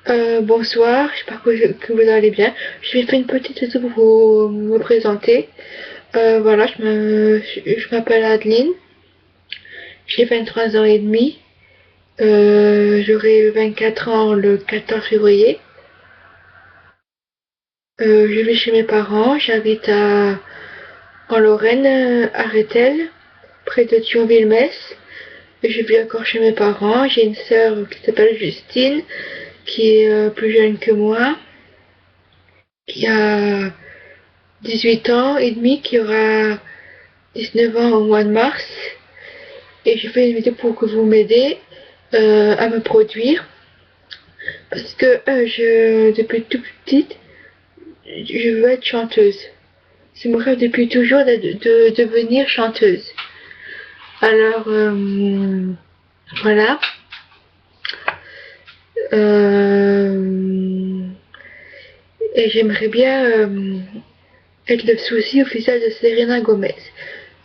Bonsoir, j'espère que vous allez bien. Je vais faire une petite vidéo pour vous me présenter. Voilà, je m'appelle Adeline, j'ai 23 ans et demi. J'aurai 24 ans le 14 février. Je vis chez mes parents, j'habite en Lorraine, à Rethel, près de Thionville-Metz. Je vis encore chez mes parents. J'ai une sœur qui s'appelle Justine, qui est plus jeune que moi, qui a 18 ans et demi, qui aura 19 ans au mois de mars. Et je fais une vidéo pour que vous m'aidez à me produire. Parce que depuis toute petite, je veux être chanteuse. C'est mon rêve depuis toujours de devenir chanteuse. Alors, voilà. Et j'aimerais bien être le sosie officiel de Selena Gomez.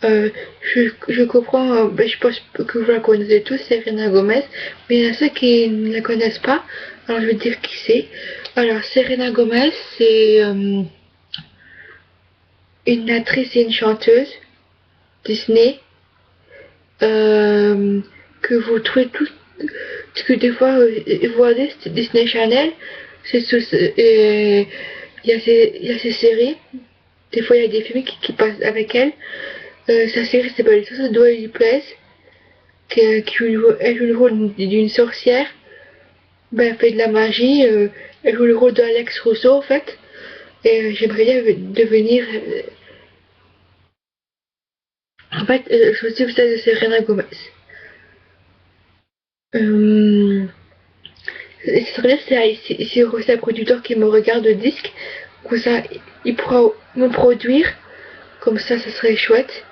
Je comprends, je pense que vous la connaissez tous, Selena Gomez, mais il y en a ceux qui ne la connaissent pas, alors je vais dire qui c'est. Alors, Selena Gomez, c'est une actrice et une chanteuse Disney, que vous trouvez tout, parce que des fois, vous voyez Disney Channel, il y a ces séries, des fois il y a des films qui passent avec elle. Sa série s'appelle Ça doit lui plaise, qui joue le rôle d'une sorcière. Ben, elle fait de la magie, elle joue le rôle d'Alex Rousseau en fait. Et j'aimerais bien devenir. En fait, je suis aussi de Serena Gomez. Euh, ce serait bien si c'est un producteur qui me regarde le disque, comme ça il pourra me produire, comme ça serait chouette.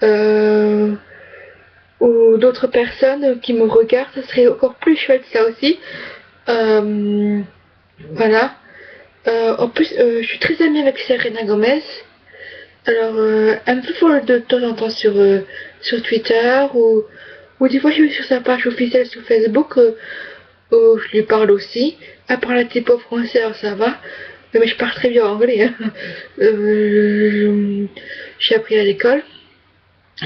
Euh, ou d'autres personnes qui me regardent, ça serait encore plus chouette ça aussi. Euh, voilà. En plus, je suis très amie avec Serena Gomez. Alors, elle me fait follow de temps en temps sur Twitter ou des fois je suis sur sa page officielle sur Facebook où je lui parle aussi. Elle parle un petit peu français, alors ça va. Mais je parle très bien anglais. Hein. J'ai appris à l'école.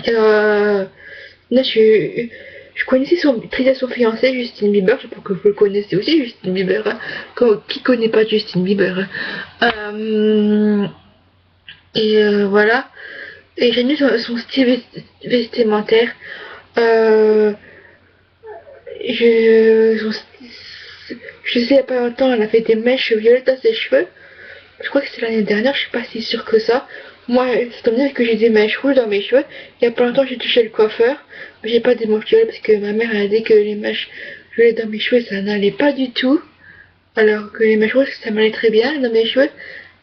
Là, je connaissais son fiancé, Justin Bieber. Je pense que vous le connaissez aussi, Justin Bieber. Hein. Qui connaît pas Justin Bieber? Et voilà. Et j'aime bien son style vestimentaire. Euh, je, je sais, il y a pas longtemps, elle a fait des mèches violettes à ses cheveux. Je crois que c'est l'année dernière, je suis pas si sûre que ça. Moi, c'est comme dire que j'ai des mèches rouges dans mes cheveux. Il y a pas longtemps, j'ai touché le coiffeur. Mais j'ai pas des mèches violettes parce que ma mère a dit que les mèches violettes dans mes cheveux, ça n'allait pas du tout. Alors que les mèches rouges, ça m'allait très bien dans mes cheveux.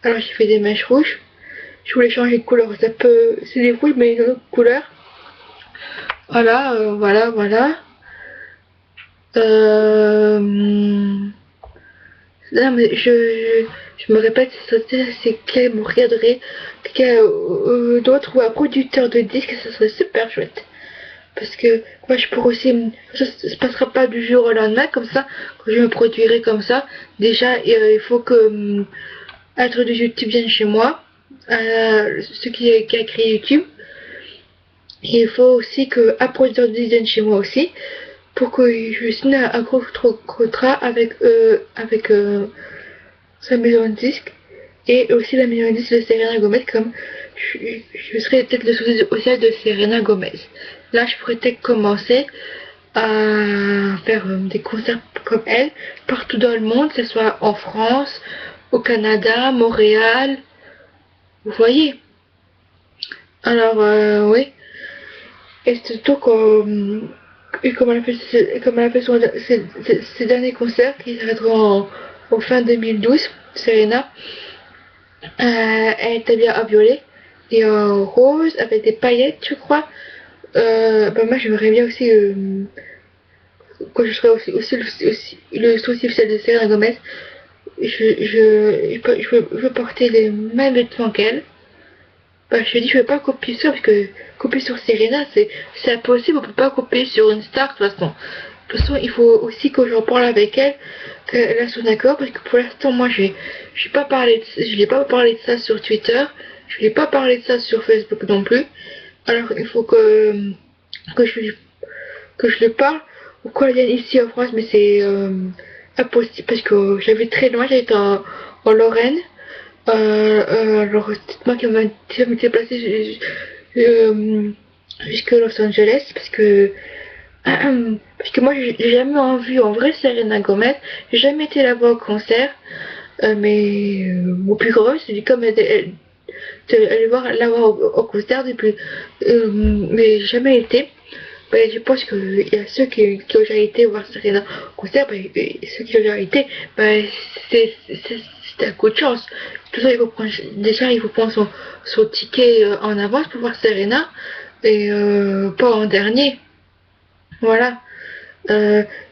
Alors j'ai fait des mèches rouges. Je voulais changer de couleur. C'est des rouges, mais une autre couleur. Voilà, voilà. Euh, non, mais je me répète, c'est qu'elle me regarderait, quelqu'un d'autre ou un producteur de disques, ça serait super chouette. Parce que moi, je pourrais aussi, ça se passera pas du jour au lendemain, comme ça, quand je me produirai comme ça. Déjà, il faut que être de YouTube vienne chez moi, ceux qui a créé YouTube. Et il faut aussi que un producteur de disques vienne chez moi aussi, pour que je signe un gros contrat avec sa maison de disques et aussi la maison de disques de Selena Gomez, comme je serais peut-être le sosie social de Selena Gomez. Là, je pourrais peut-être commencer à faire des concerts comme elle partout dans le monde, que ce soit en France, au Canada, Montréal. Vous voyez. Alors, oui. Et surtout comme elle a fait ses derniers concerts qui s'arrêteront en fin 2012, Serena, elle était bien en violet et en rose avec des paillettes, je crois. Moi, j'aimerais bien aussi, quand je serai aussi le souci officiel de Selena Gomez, je veux porter les mêmes vêtements qu'elle. Bah, je dis, je vais pas copier ça parce que copier sur Serena, c'est impossible, on peut pas copier sur une star de toute façon. toute façon, il faut aussi que j'en parle avec elle, qu'elle a son accord, parce que pour l'instant, moi, je l'ai pas parlé de ça sur Twitter, je lui ai pas parlé de ça sur Facebook non plus. Alors, il faut que je, lui- que je le parle, ou qu'elle vienne ici en France, mais c'est impossible, parce que j'avais très loin, j'étais en Lorraine. Alors, c'est moi qui m'a déplacé jusqu'à Los Angeles, parce que moi j'ai jamais vu en vrai Selena Gomez, j'ai jamais été la voir au concert, mais mon plus gros rêve c'est comme aller la voir au concert depuis, mais j'ai jamais été. Ben, je pense qu'il y a ceux qui ont déjà été voir Serena au concert, ben, et ceux qui ont déjà été, ben, c'est un coup de chance. Tout ça, déjà, il faut prendre son ticket en avance pour voir Serena, et pas en dernier. Voilà.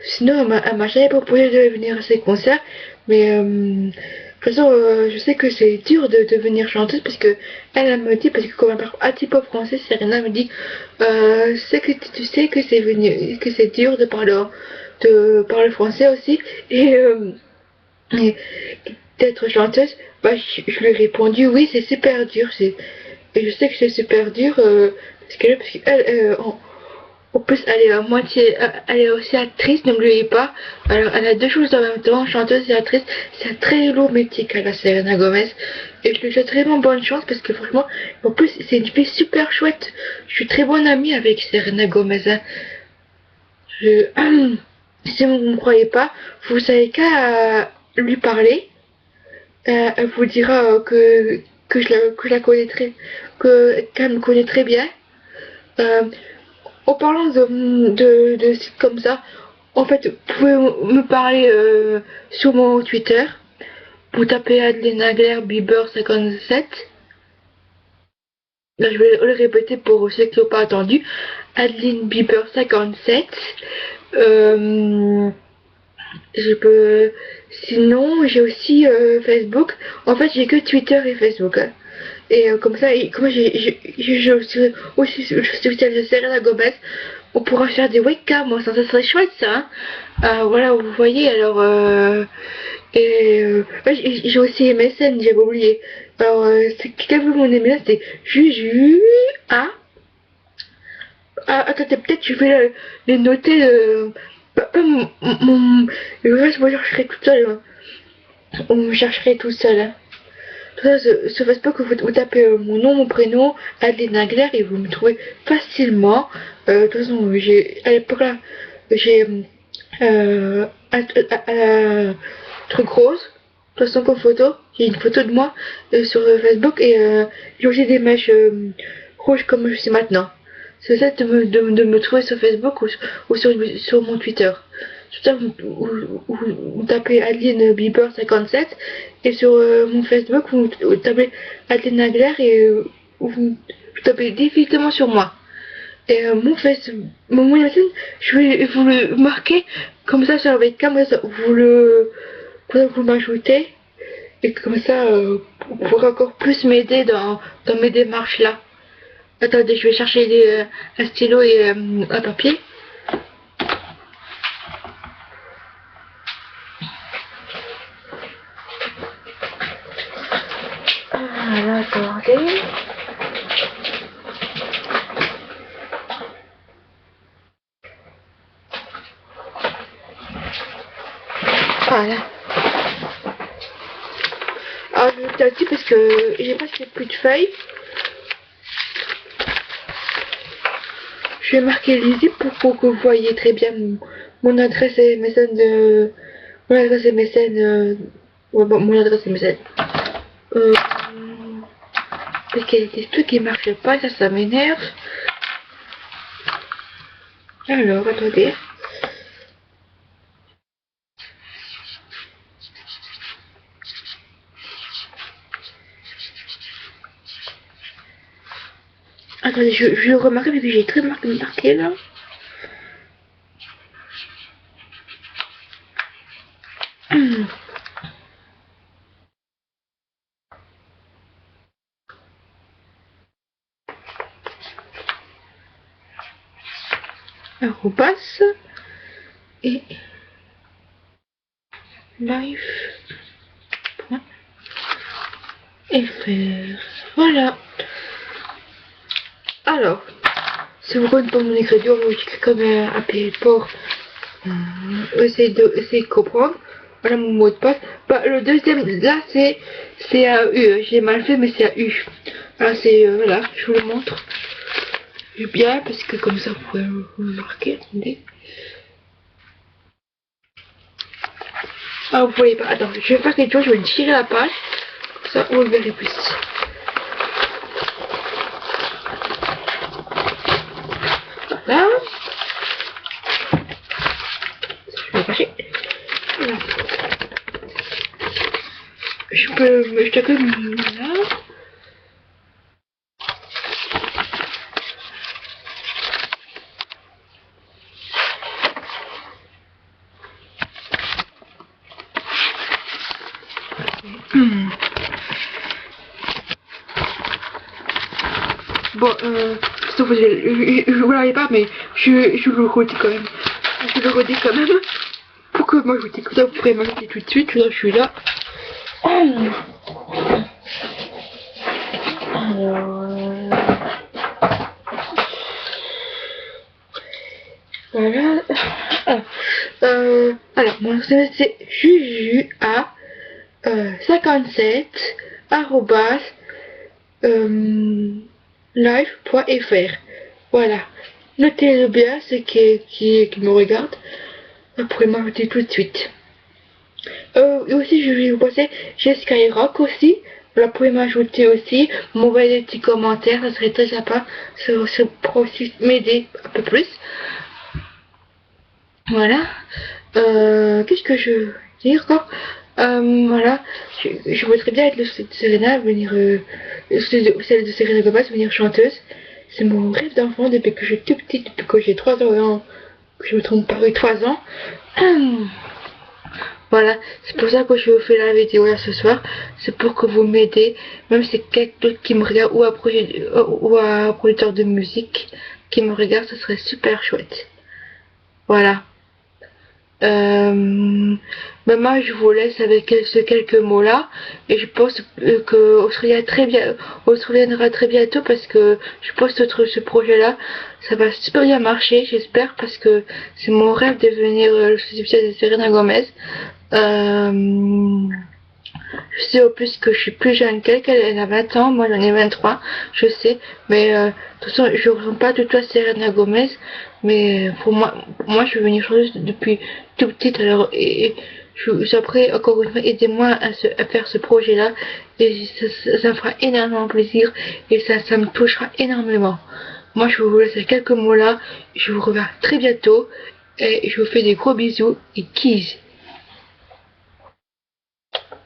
Sinon, elle m'a jamais proposé de venir à ses concerts, mais de toute façon, je sais que c'est dur de devenir chanteuse parce que elle me dit, parce que comme elle parle un petit peu français, Serena me dit, c'est que tu sais que que c'est dur de parler français aussi, et d'être chanteuse. Bah, je lui ai répondu, oui, c'est super dur, et je sais que c'est super dur, parce qu'elle, en plus, elle est à moitié, elle est aussi actrice, n'oubliez pas. Alors, elle a deux choses en même temps, chanteuse et actrice. C'est un très lourd métier qu'elle a, Selena Gomez. Et je lui souhaite vraiment bonne chance parce que franchement, en plus, c'est une fille super chouette. Je suis très bonne amie avec Selena Gomez, hein. Je, si vous ne me croyez pas, vous savez qu'à lui parler. Elle vous dira que je la connais qu'elle me connaît très bien. Euh, En parlant de sites comme ça, en fait, vous pouvez me parler sur mon Twitter. Vous tapez Adeline Nagler Bieber 57. Là, je vais le répéter pour ceux qui n'ont pas entendu. Adeline Bieber 57. Euh, je peux. Sinon, j'ai aussi Facebook. En fait, j'ai que Twitter et Facebook, hein. Et comme ça, comme j'ai aussi le social de Selena Gomez, on pourra faire des webcams, moi, ça serait chouette ça, hein. Voilà, vous voyez, alors. J'ai aussi MSN, j'avais oublié. Alors, c'est quelqu'un veut mon MSN, c'est Juju. Ah, attendez, peut-être je vais les noter. Le reste, moi, je chercherai tout seul, hein. On me chercherait tout seul, hein. Tout ça, sur Facebook, vous tapez mon nom, mon prénom, Adeline Nagler, et vous me trouvez facilement. De toute façon, à l'époque là, j'ai un truc rose. De toute façon, comme photo, j'ai une photo de moi sur Facebook et j'ai aussi des mèches rouges comme je suis maintenant. C'est ça de me trouver sur Facebook ou sur mon Twitter. Sur ça, vous tapez Adeline Bieber 57 et sur mon Facebook, vous tapez Adeline Nagler et vous tapez directement sur moi. Et mon MSN, je vais vous le marquer comme ça sur la webcam, vous m'ajoutez et comme ça vous pourrez encore plus m'aider dans mes démarches là. Attendez, je vais chercher un stylo et un papier. Voilà, attendez. Voilà. Alors, je vais petit parce que j'ai presque plus de feuilles. Je vais marquer lisible pour que vous voyez très bien mon adresse MSN mon adresse MSN ouais, bon, mon adresse MSN. Parce qu'il y a des trucs qui marchent pas, ça m'énerve. Alors, attendez. Attendez, je le remarque parce que j'ai très marqué là. Alors, on passe. et live.fr. Voilà. Alors, si vous connaissez pas mon ingrédient, vous écrivez comme un pays pour essayer de comprendre. Voilà mon mot de passe. Bah, le deuxième, là, c'est un U. J'ai mal fait, mais c'est un U. Alors, c'est, voilà, je vous le montre. Bien, parce que comme ça, vous pouvez vous marquer. Attendez. Ah, vous voyez pas. Attends, je vais faire quelque chose, je vais tirer la page. Comme ça, vous le verrez plus. Voilà. Je vais cacher. Voilà. Je peux me jeter comme là. Bon, sauf que je vous l'avais pas, mais je le redis quand même. Je le redis quand même. Pour que moi je vous dis que ça, vous pourrez m'ajouter tout de suite. Là, je suis là. Voilà. Alors, mon SMS c'est jujua 57 live.fr. Voilà. Notez-le bien, ceux qui me regardent. Vous pourrez m'ajouter tout de suite. Et aussi, je vais vous passer, j'ai Skyrock aussi. Vous pouvez m'ajouter aussi, m'envoyer des petits commentaires, ça serait très sympa. Ça pourrait aussi m'aider un peu plus. Voilà. Qu'est-ce que je veux dire encore? Voilà. Je voudrais bien être le de Serena, venir, celle de Serena Gomez, venir chanteuse. C'est mon rêve d'enfant depuis que je suis toute petite, depuis que j'ai 3 ans, que je me trompe pas, oui, 3 ans. Voilà, c'est pour ça que je vous fais la vidéo là ce soir. C'est pour que vous m'aidez, même si c'est quelqu'un d'autre qui me regarde ou un producteur de musique qui me regarde, ce serait super chouette. Voilà. Maman, je vous laisse avec ces quelques mots là et je pense que on se reviendra très bientôt parce que je pense que ce projet là ça va super bien marcher, j'espère, parce que c'est mon rêve de devenir le substitut de Serena Gomez. Je sais au plus que je suis plus jeune qu'elle, elle a 20 ans, moi j'en ai 23, je sais, mais de toute façon je ne ressemble pas du tout à Serena Gomez, mais pour moi je veux venir chanteuse depuis tout petite, alors et après encore une fois aidez-moi à faire ce projet là et ça me fera énormément plaisir et ça me touchera énormément. Moi je vous laisse quelques mots là, je vous revois très bientôt et je vous fais des gros bisous et kiss.